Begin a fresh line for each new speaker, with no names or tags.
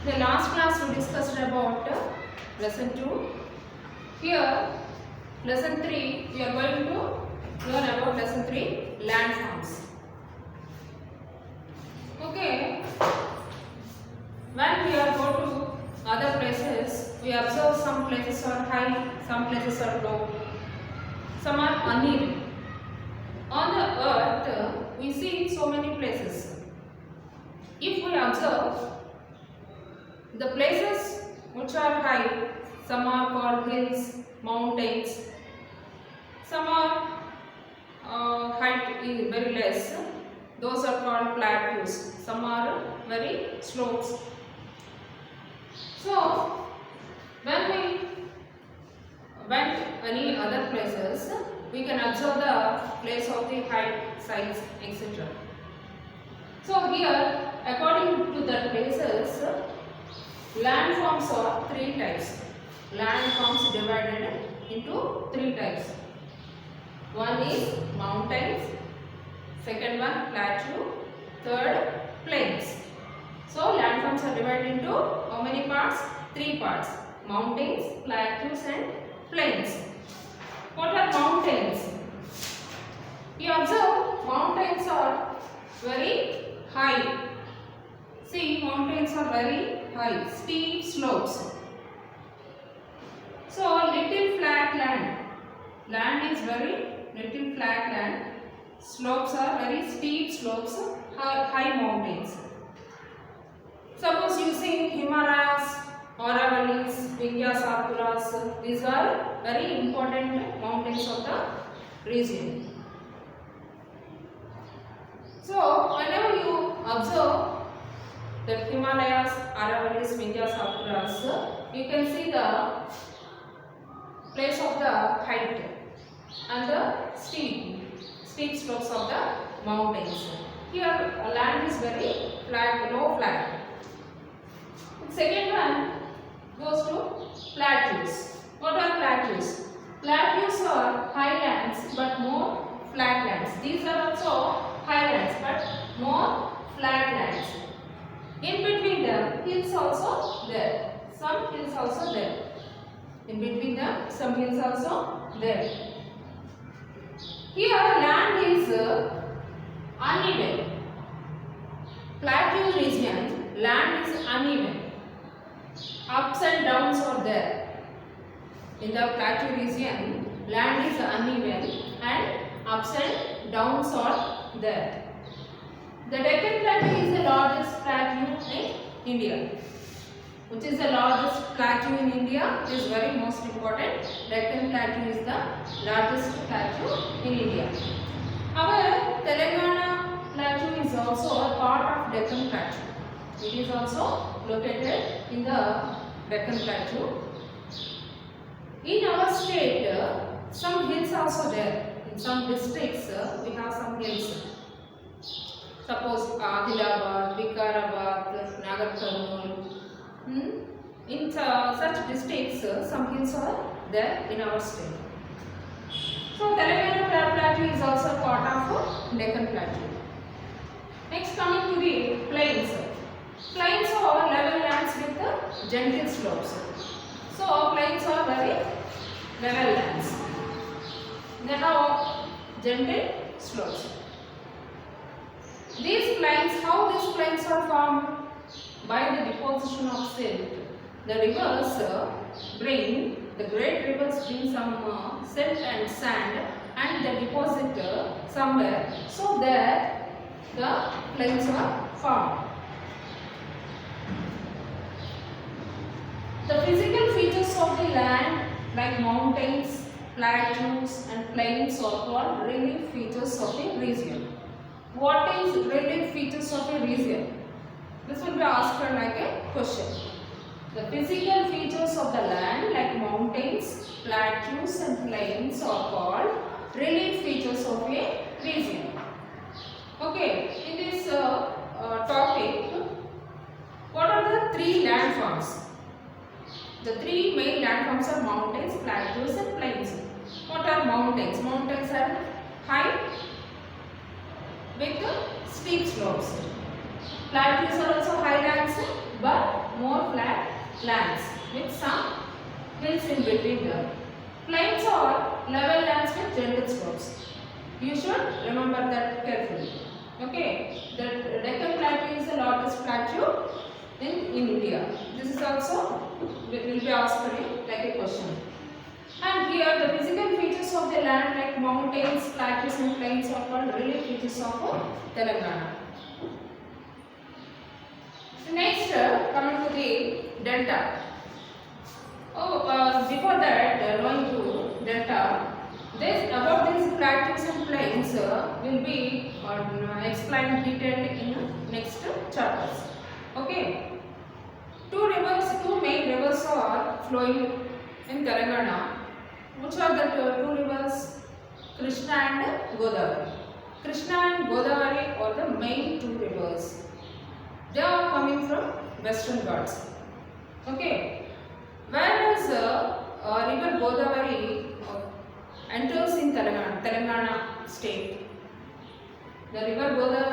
The last class we discussed about lesson 2. Here, lesson 3, we are going to learn about lesson 3, landforms. Okay, when we are go to other places, we observe some places are high, some places are low, some are uneven. On the earth, we see so many places. If we observe the places which are high, some are called hills, mountains, some are height is very less, those are called plateaus, some are very slopes. So, when we went any other places, we can observe the place of the height, size, etc. So, here according to the places, landforms are 3 types. Landforms divided into 3 types. One is mountains, second one plateau, third plains. So landforms are divided into how many parts? 3 parts. Mountains, plateaus and plains. What are mountains? You observe mountains are very high. See, mountains are very high, steep slopes. So, little flat land. Land is very little flat land. Slopes are very steep slopes, high mountains. Suppose you see Himalayas, Aravallis, Vindhyasapuras. These are very important mountains of the region. So, whenever you observe the Himalayas, Aravallis, Vindhyasapuras, you can see the place of the height and the steep slopes of the mountains. Here land is very flat, low flat. Second one goes to plateaus. What are plateaus? Plateaus are highlands but more flat lands. These are also highlands but more flat lands. In between them, hills also there. Some hills also there. In between them, some hills also there. Here, land is uneven. Plateau region, land is uneven. Ups and downs are there. In the plateau region, land is uneven and ups and downs are there. The Deccan Plateau is the largest plateau in India. Which is the largest plateau in India? It is very most important. Deccan Plateau is the largest plateau in India. Our Telangana Plateau is also a part of Deccan Plateau. It is also located in the Deccan Plateau. In our state, some hills also there. In some districts, we have some hills. Suppose Adilabad, Vikarabad, Nagar Karnool. In such districts, some hills are there in our state. So, Telangana Plateau is also part of Deccan Plateau. Next, coming to the plains. Plains are level lands with gentle slopes. So, plains are very level lands. They have gentle slopes. These plains, how these plains are formed? By the deposition of silt. The rivers bring, the great rivers bring some silt and sand and they deposit somewhere. So there the plains are formed. The physical features of the land like mountains, plateaus and plains are called relief features of a region. What is relief features of a region? This will be asked like a question. The physical features of the land like mountains, plateaus and plains are called relief features of a region. Okay, in this topic, what are the 3 landforms? The 3 main landforms are mountains, plateaus and plains. What are mountains? Mountains are high with steep slopes. Plateaus are also highlands but more lands with some hills in between them. Plains are level lands with gentle slopes. You should remember that carefully. Okay, the Deccan Plateau is the largest plateau in India. This is also will be asked for like a question. And here the physical features of the land like mountains, plateaus and plains are called relief features of Telangana. Next, coming to the delta. Before that, going to delta, about these plateaus and plains will be explained detailed in next chapters. Okay. Two main rivers are flowing in Telangana. Which are the two rivers? Krishna and Godavari. Krishna and Godavari are the main two rivers. They are coming from Western Ghats. Okay. Whereas river Godavari enters in Telangana state. The river Godavari